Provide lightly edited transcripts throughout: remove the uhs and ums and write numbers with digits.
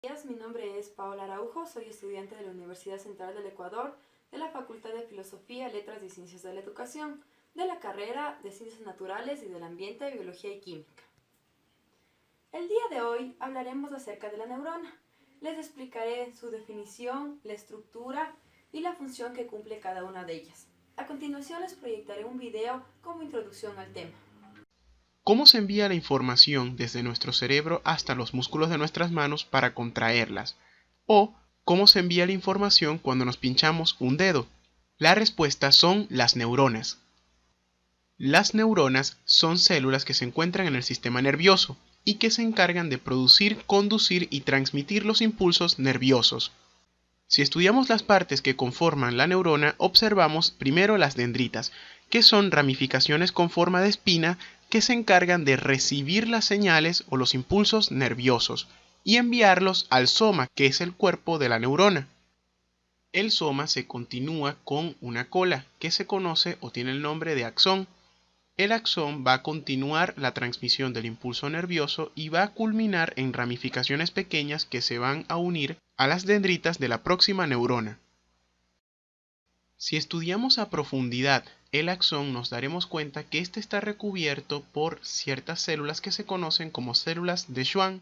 Buenos días, mi nombre es Paola Araujo, soy estudiante de la Universidad Central del Ecuador, de la Facultad de Filosofía, Letras y Ciencias de la Educación, de la carrera de Ciencias Naturales y del Ambiente, Biología y Química. El día de hoy hablaremos acerca de la neurona. Les explicaré su definición, la estructura y la función que cumple cada una de ellas. A continuación les proyectaré un video como introducción al tema. ¿Cómo se envía la información desde nuestro cerebro hasta los músculos de nuestras manos para contraerlas? ¿O cómo se envía la información cuando nos pinchamos un dedo? La respuesta son las neuronas. Las neuronas son células que se encuentran en el sistema nervioso y que se encargan de producir, conducir y transmitir los impulsos nerviosos. Si estudiamos las partes que conforman la neurona, observamos primero las dendritas, que son ramificaciones con forma de espina que se encargan de recibir las señales o los impulsos nerviosos y enviarlos al soma, que es el cuerpo de la neurona. El soma se continúa con una cola, que se conoce o tiene el nombre de axón. El axón va a continuar la transmisión del impulso nervioso y va a culminar en ramificaciones pequeñas que se van a unir a las dendritas de la próxima neurona. Si estudiamos a profundidad el axón, nos daremos cuenta que este está recubierto por ciertas células que se conocen como células de Schwann.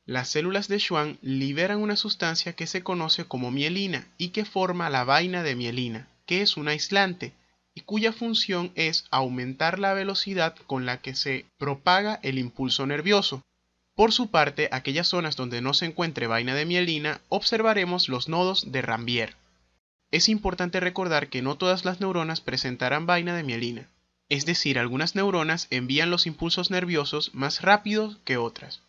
Las células de Schwann liberan una sustancia que se conoce como mielina y que forma la vaina de mielina, que es un aislante y cuya función es aumentar la velocidad con la que se propaga el impulso nervioso. Por su parte, aquellas zonas donde no se encuentre vaina de mielina, observaremos los nodos de Rambier. Es importante recordar que no todas las neuronas presentarán vaina de mielina, es decir, algunas neuronas envían los impulsos nerviosos más rápido que otras.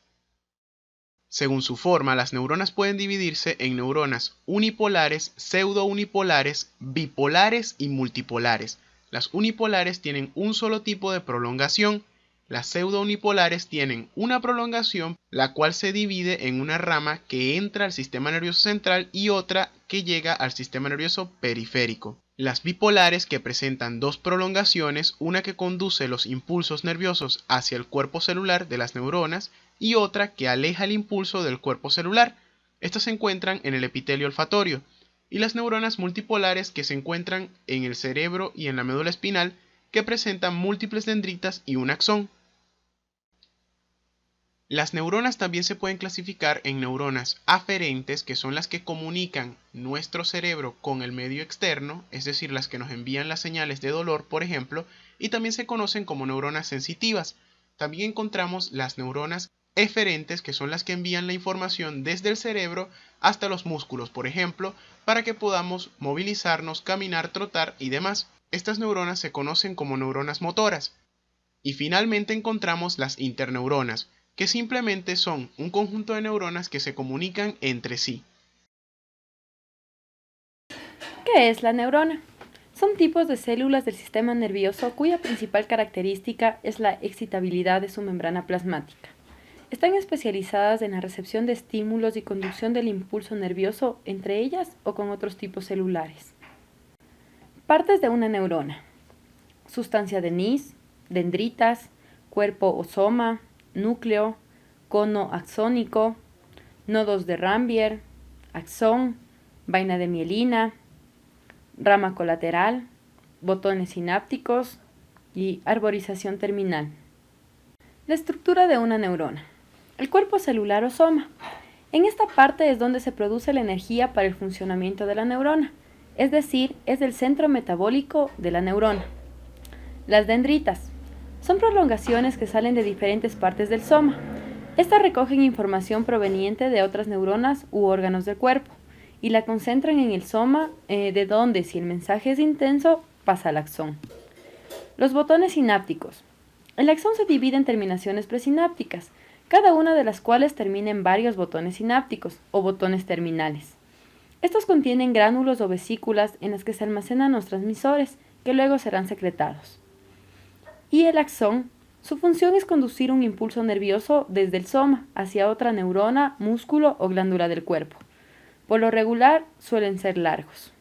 Según su forma, las neuronas pueden dividirse en neuronas unipolares, pseudounipolares, bipolares y multipolares. Las unipolares tienen un solo tipo de prolongación. Las pseudounipolares tienen una prolongación, la cual se divide en una rama que entra al sistema nervioso central y otra que llega al sistema nervioso periférico. Las bipolares, que presentan dos prolongaciones, una que conduce los impulsos nerviosos hacia el cuerpo celular de las neuronas y otra que aleja el impulso del cuerpo celular. Estas se encuentran en el epitelio olfatorio. Y las neuronas multipolares, que se encuentran en el cerebro y en la médula espinal, que presentan múltiples dendritas y un axón. Las neuronas también se pueden clasificar en neuronas aferentes, que son las que comunican nuestro cerebro con el medio externo, es decir, las que nos envían las señales de dolor, por ejemplo, y también se conocen como neuronas sensitivas. También encontramos las neuronas eferentes, que son las que envían la información desde el cerebro hasta los músculos, por ejemplo, para que podamos movilizarnos, caminar, trotar y demás. Estas neuronas se conocen como neuronas motoras. Y finalmente encontramos las interneuronas, que simplemente son un conjunto de neuronas que se comunican entre sí. ¿Qué es la neurona? Son tipos de células del sistema nervioso cuya principal característica es la excitabilidad de su membrana plasmática. Están especializadas en la recepción de estímulos y conducción del impulso nervioso entre ellas o con otros tipos celulares. Partes de una neurona: sustancia de Nys, dendritas, cuerpo o soma, núcleo, cono axónico, nodos de Rambier, axón, vaina de mielina, rama colateral, botones sinápticos y arborización terminal. La estructura de una neurona: el cuerpo celular o soma. En esta parte es donde se produce la energía para el funcionamiento de la neurona, es decir, es el centro metabólico de la neurona. Las dendritas son prolongaciones que salen de diferentes partes del soma. Estas recogen información proveniente de otras neuronas u órganos del cuerpo y la concentran en el soma, de donde, si el mensaje es intenso, pasa al axón. Los botones sinápticos. El axón se divide en terminaciones presinápticas, cada una de las cuales termina en varios botones sinápticos o botones terminales. Estos contienen gránulos o vesículas en las que se almacenan los transmisores, que luego serán secretados. Y el axón, su función es conducir un impulso nervioso desde el soma hacia otra neurona, músculo o glándula del cuerpo. Por lo regular suelen ser largos.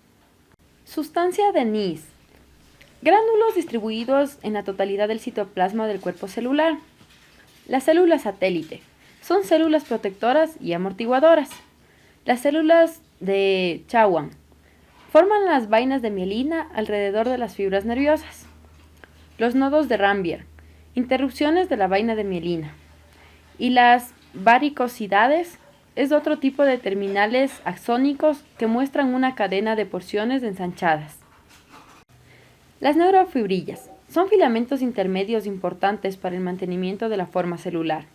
Sustancia de Nys. Gránulos distribuidos en la totalidad del citoplasma del cuerpo celular. La célula satélite son células protectoras y amortiguadoras. Las células de Schwann forman las vainas de mielina alrededor de las fibras nerviosas. Los nodos de Ranvier, interrupciones de la vaina de mielina. Y las varicosidades es otro tipo de terminales axónicos que muestran una cadena de porciones ensanchadas. Las neurofibrillas son filamentos intermedios importantes para el mantenimiento de la forma celular.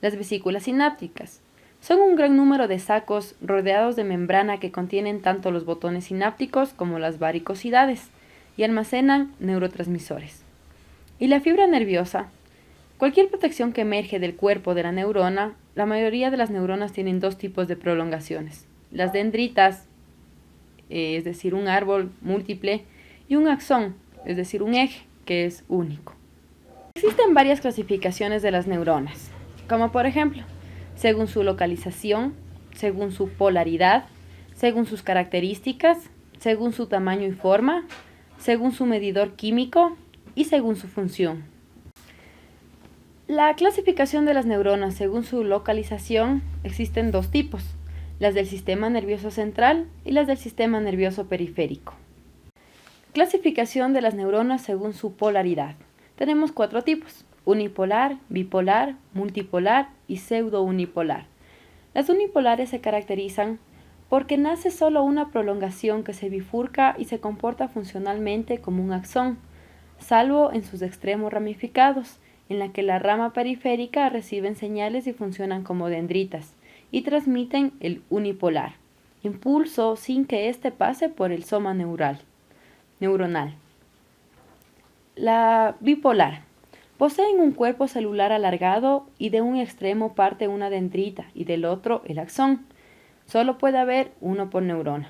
Las vesículas sinápticas son un gran número de sacos rodeados de membrana que contienen tanto los botones sinápticos como las varicosidades y almacenan neurotransmisores. Y la fibra nerviosa. Cualquier protección que emerge del cuerpo de la neurona, la mayoría de las neuronas tienen dos tipos de prolongaciones. Las dendritas, es decir, un árbol múltiple, y un axón, es decir, un eje, que es único. Existen varias clasificaciones de las neuronas, como por ejemplo, según su localización, según su polaridad, según sus características, según su tamaño y forma, según su medidor químico y según su función. La clasificación de las neuronas según su localización existen dos tipos, las del sistema nervioso central y las del sistema nervioso periférico. Clasificación de las neuronas según su polaridad. Tenemos 4 tipos: unipolar, bipolar, multipolar y pseudounipolar. Las unipolares se caracterizan porque nace solo una prolongación que se bifurca y se comporta funcionalmente como un axón, salvo en sus extremos ramificados, en la que la rama periférica reciben señales y funcionan como dendritas, y transmiten el unipolar, impulso sin que éste pase por el soma neuronal. La bipolar. Poseen un cuerpo celular alargado y de un extremo parte una dendrita y del otro el axón. Solo puede haber uno por neurona.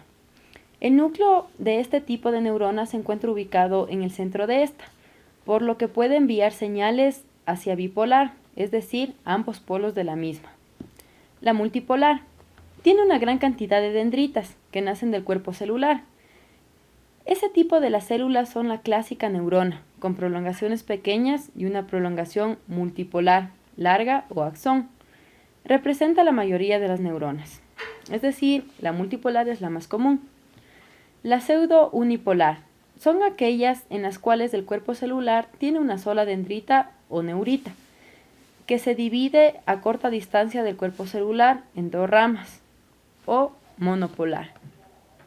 El núcleo de este tipo de neurona se encuentra ubicado en el centro de esta, por lo que puede enviar señales hacia bipolar, es decir, ambos polos de la misma. La multipolar. Tiene una gran cantidad de dendritas que nacen del cuerpo celular. Ese tipo de las células son la clásica neurona, con prolongaciones pequeñas y una prolongación multipolar, larga o axón. Representa la mayoría de las neuronas, es decir, la multipolar es la más común. La pseudounipolar son aquellas en las cuales el cuerpo celular tiene una sola dendrita o neurita, que se divide a corta distancia del cuerpo celular en 2 ramas, o monopolar.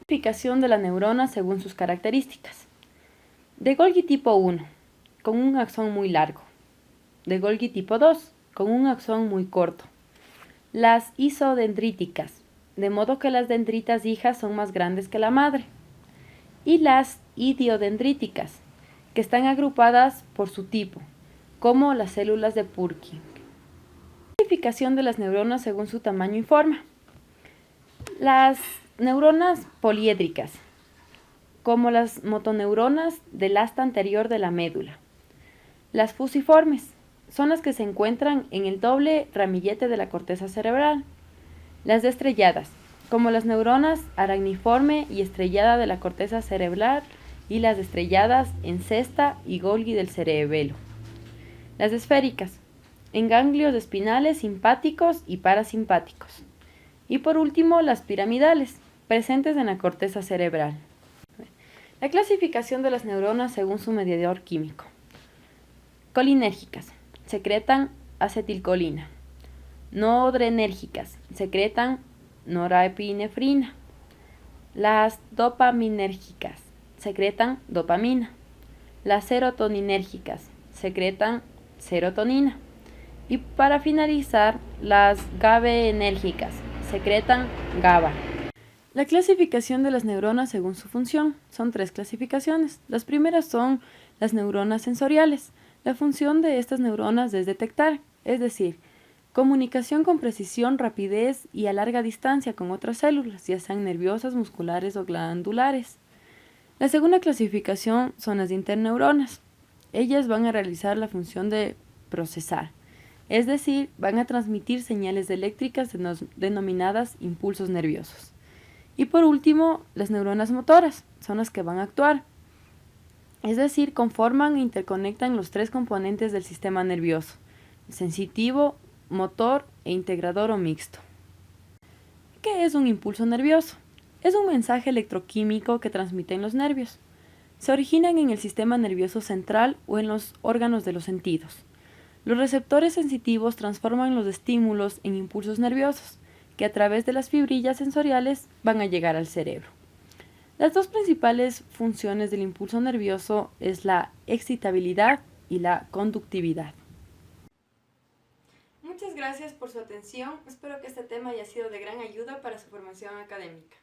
Clasificación de la neurona según sus características. De Golgi tipo 1, con un axón muy largo. De Golgi tipo 2, con un axón muy corto. Las isodendríticas, de modo que las dendritas hijas son más grandes que la madre. Y las idiodendríticas, que están agrupadas por su tipo, como las células de Purkinje. Clasificación de las neuronas según su tamaño y forma. Las neuronas poliédricas, como las motoneuronas del asta anterior de la médula. Las fusiformes son las que se encuentran en el doble ramillete de la corteza cerebral. Las estrelladas, como las neuronas aracniforme y estrellada de la corteza cerebral y las estrelladas en cesta y Golgi del cerebelo. Las esféricas, en ganglios espinales simpáticos y parasimpáticos. Y por último, las piramidales, presentes en la corteza cerebral. La clasificación de las neuronas según su medidor químico. Colinérgicas, secretan acetilcolina. Noradrenérgicas, secretan norepinefrina. Las dopaminérgicas, secretan dopamina. Las serotoninérgicas, secretan serotonina. Y para finalizar, las GABAenérgicas, secretan GABA. La clasificación de las neuronas según su función. Son 3 clasificaciones. Las primeras son las neuronas sensoriales. La función de estas neuronas es detectar, es decir, comunicación con precisión, rapidez y a larga distancia con otras células, ya sean nerviosas, musculares o glandulares. La segunda clasificación son las interneuronas. Ellas van a realizar la función de procesar, es decir, van a transmitir señales eléctricas denominadas impulsos nerviosos. Y por último, las neuronas motoras son las que van a actuar, es decir, conforman e interconectan los 3 componentes del sistema nervioso: sensitivo, motor e integrador o mixto. ¿Qué es un impulso nervioso? Es un mensaje electroquímico que transmiten los nervios. Se originan en el sistema nervioso central o en los órganos de los sentidos. Los receptores sensitivos transforman los estímulos en impulsos nerviosos, que a través de las fibrillas sensoriales van a llegar al cerebro. Las dos principales funciones del impulso nervioso es la excitabilidad y la conductividad. Muchas gracias por su atención. Espero que este tema haya sido de gran ayuda para su formación académica.